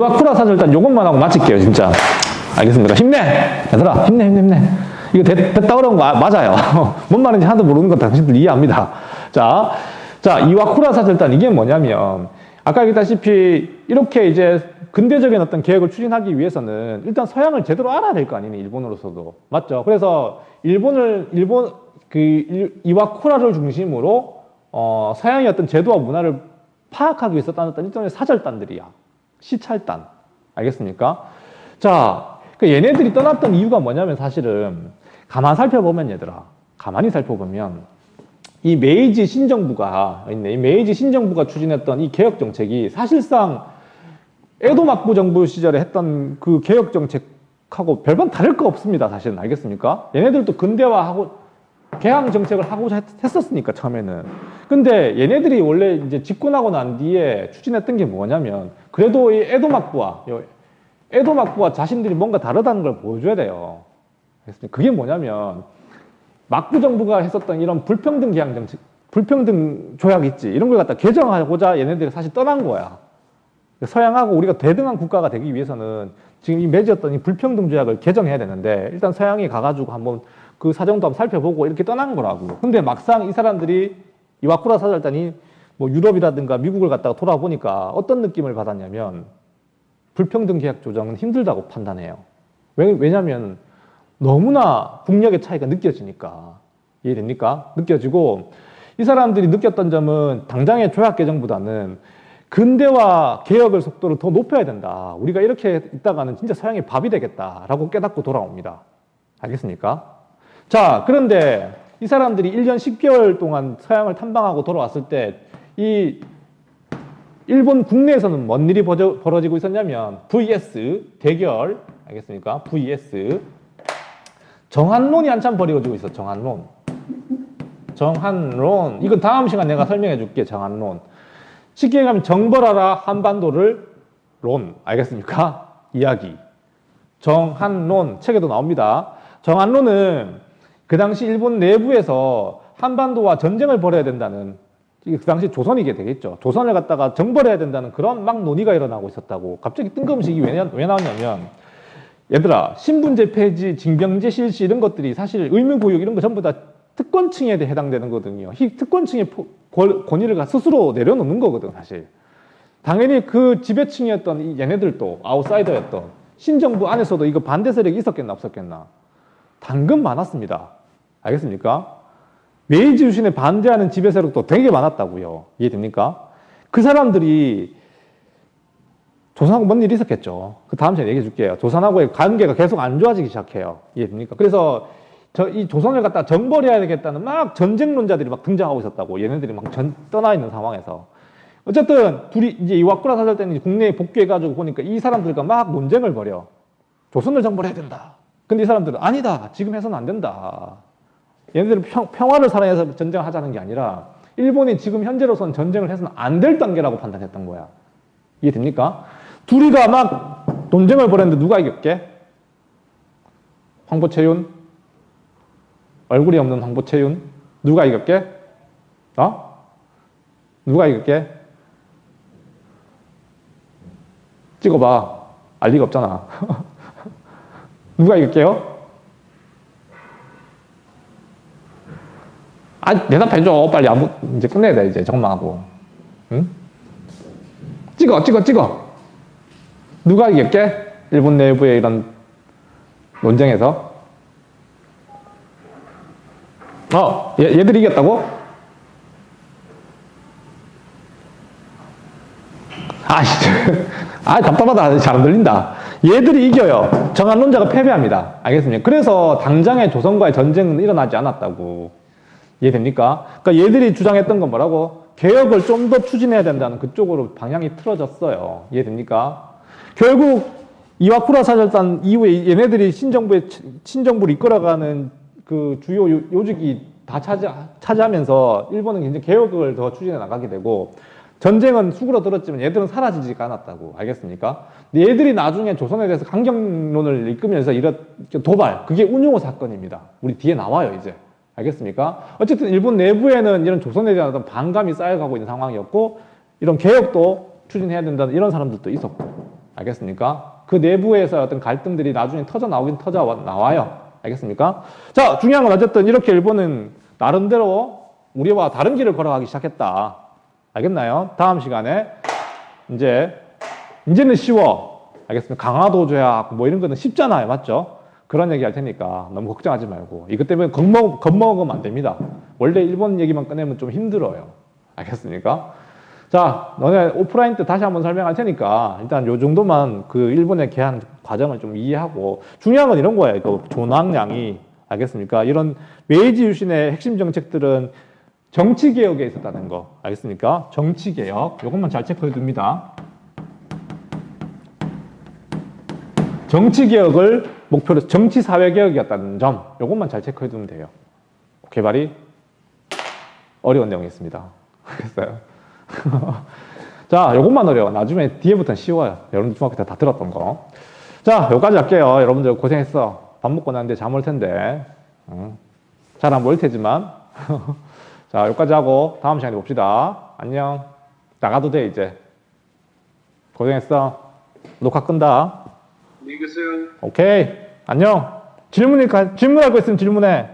이와쿠라 사절단 요것만 하고 마칠게요, 진짜. 알겠습니다. 힘내! 얘들아, 힘내. 이거 됐다 그런 거 맞아요. 뭔 말인지 하나도 모르는 건 당신들 이해합니다. 자, 이와쿠라 사절단 이게 뭐냐면, 아까 얘기했다시피, 이렇게 이제 근대적인 어떤 계획을 추진하기 위해서는 일단 서양을 제대로 알아야 될 거 아니니, 일본으로서도. 맞죠? 그래서 이와쿠라를 중심으로, 서양의 어떤 제도와 문화를 파악하기 위해서 따졌던 일종의 사절단들이야. 시찰단. 알겠습니까? 자, 얘네들이 떠났던 이유가 뭐냐면 사실은 가만히 살펴보면 이 메이지 신정부가 있네. 이 메이지 신정부가 추진했던 이 개혁 정책이 사실상 에도 막부 정부 시절에 했던 그 개혁 정책하고 별반 다를 거 없습니다. 사실은. 알겠습니까? 얘네들도 근대화하고 개항 정책을 하고자 했었으니까 처음에는. 근데 얘네들이 원래 이제 집권하고 난 뒤에 추진했던 게 뭐냐면 그래도 이 에도 막부와 자신들이 뭔가 다르다는 걸 보여줘야 돼요. 그게 뭐냐면 막부 정부가 했었던 이런 불평등 개항 정책, 불평등 조약 있지, 이런 걸 갖다 개정하고자 얘네들이 사실 떠난 거야. 서양하고 우리가 대등한 국가가 되기 위해서는 지금 이 맺었던 이 불평등 조약을 개정해야 되는데 일단 서양이 가가지고 한번 그 사정도 한번 살펴보고 이렇게 떠난 거라고. 근데 막상 이 사람들이 이와쿠라 사절단이 뭐 유럽이라든가 미국을 갔다가 돌아보니까 어떤 느낌을 받았냐면 불평등 계약 조정은 힘들다고 판단해요. 왜냐면 너무나 국력의 차이가 느껴지니까. 이해됩니까? 느껴지고 이 사람들이 느꼈던 점은 당장의 조약 개정보다는 근대화 개혁의 속도를 더 높여야 된다. 우리가 이렇게 있다가는 진짜 서양의 밥이 되겠다라고 깨닫고 돌아옵니다. 알겠습니까? 자, 그런데 이 사람들이 1년 10개월 동안 서양을 탐방하고 돌아왔을 때 이 일본 국내에서는 뭔 일이 벌어지고 있었냐면 vs 대결, 알겠습니까? vs 정한론이 한참 벌어지고 있어. 정한론. 이건 다음 시간 내가 설명해 줄게. 정한론. 쉽게 얘기하면 정벌하라 한반도를 론. 알겠습니까? 이야기. 정한론. 책에도 나옵니다. 정한론은 그 당시 일본 내부에서 한반도와 전쟁을 벌여야 된다는, 그 당시 조선이게 되겠죠. 조선을 갖다가 정벌해야 된다는 그런 막 논의가 일어나고 있었다고. 갑자기 뜬금없이 왜 나왔냐면, 얘들아, 신분제 폐지, 징병제 실시 이런 것들이 사실 의무교육 이런 거 전부 다 특권층에 해당되는 거거든요. 이 특권층의 권위를 스스로 내려놓는 거거든, 사실. 당연히 그 지배층이었던 이 얘네들도 아웃사이더였던 신정부 안에서도 이거 반대 세력이 있었겠나 없었겠나. 당근 많았습니다. 알겠습니까? 메이지 유신에 반대하는 지배 세력도 되게 많았다고요. 이해됩니까? 그 사람들이 조선하고 뭔 일이 있었겠죠. 그 다음 시간에 얘기해 줄게요. 조선하고의 관계가 계속 안 좋아지기 시작해요. 이해됩니까? 그래서 이 조선을 갖다 정벌해야 되겠다는 막 전쟁론자들이 막 등장하고 있었다고. 얘네들이 막 떠나 있는 상황에서. 어쨌든 둘이 이제 이와쿠라 사절단이 국내에 복귀해가지고 보니까 이 사람들과 막 논쟁을 벌여. 조선을 정벌해야 된다. 근데 이 사람들은 아니다. 지금 해서는 안 된다. 얘네들은 평화를 사랑해서 전쟁을 하자는 게 아니라 일본이 지금 현재로서는 전쟁을 해서는 안 될 단계라고 판단했던 거야. 이해됩니까? 둘이가 막 논쟁을 벌였는데 누가 이겼게? 황보채윤? 얼굴이 없는 황보채윤? 누가 이겼게? 누가 이겼게? 찍어봐. 알 리가 없잖아. 누가 이길게요? 대답해줘. 빨리 이제 끝내야 돼, 이제. 정마하고. 응? 찍어. 누가 이길게? 일본 내부의 이런 논쟁에서. 얘들이 이겼다고? 답답하다. 잘 안 들린다. 얘들이 이겨요. 정한론자가 패배합니다. 알겠습니까? 그래서 당장의 조선과의 전쟁은 일어나지 않았다고. 이해됩니까? 그러니까 얘들이 주장했던 건 뭐라고? 개혁을 좀 더 추진해야 된다는 그쪽으로 방향이 틀어졌어요. 이해됩니까? 결국 이와쿠라 사절단 이후에 얘네들이 신정부를 이끌어가는 그 주요 요직이 다 차지하면서 일본은 굉장히 개혁을 더 추진해 나가게 되고 전쟁은 수그러들었지만 얘들은 사라지지가 않았다고. 알겠습니까? 근데 얘들이 나중에 조선에 대해서 강경론을 이끌면서 이런 도발, 그게 운용호 사건입니다. 우리 뒤에 나와요, 이제. 알겠습니까? 어쨌든 일본 내부에는 이런 조선에 대한 어떤 반감이 쌓여가고 있는 상황이었고 이런 개혁도 추진해야 된다는 이런 사람들도 있었고. 알겠습니까? 그 내부에서 어떤 갈등들이 나중에 터져 나오긴 나와요. 알겠습니까? 자, 중요한 건 어쨌든 이렇게 일본은 나름대로 우리와 다른 길을 걸어가기 시작했다. 알겠나요? 다음 시간에 이제는 쉬워. 알겠습니까? 강화도 조약 뭐 이런 거는 쉽잖아요. 맞죠? 그런 얘기 할 테니까 너무 걱정하지 말고. 이것 때문에 겁먹으면 안 됩니다. 원래 일본 얘기만 꺼내면 좀 힘들어요. 알겠습니까? 자, 너네 오프라인 때 다시 한번 설명할 테니까 일단 요 정도만 그 일본의 개한 과정을 좀 이해하고 중요한 건 이런 거예요. 그 조낭량이 알겠습니까? 이런 메이지 유신의 핵심 정책들은 정치 개혁에 있었다는 거 알겠습니까? 정치 개혁 요것만 잘 체크해 둡니다. 정치 개혁을 목표로 정치 사회 개혁이었다는 점 요것만 잘 체크해 두면 돼요. 개발이 어려운 내용이었습니다. 알겠어요? 자, 요것만 어려워. 나중에 뒤에부터는 쉬워요. 여러분들 중학교 때 다 들었던 거. 자, 여기까지 할게요. 여러분들 고생했어. 밥 먹고 나는데 잠 올 텐데. 잘 안 보일 테지만. 자, 여기까지 하고 다음 시간에 봅시다. 안녕. 나가도 돼, 이제. 고생했어. 녹화 끈다. 안녕히 계세요. 오케이. 안녕. 질문할 거 있으면 질문해.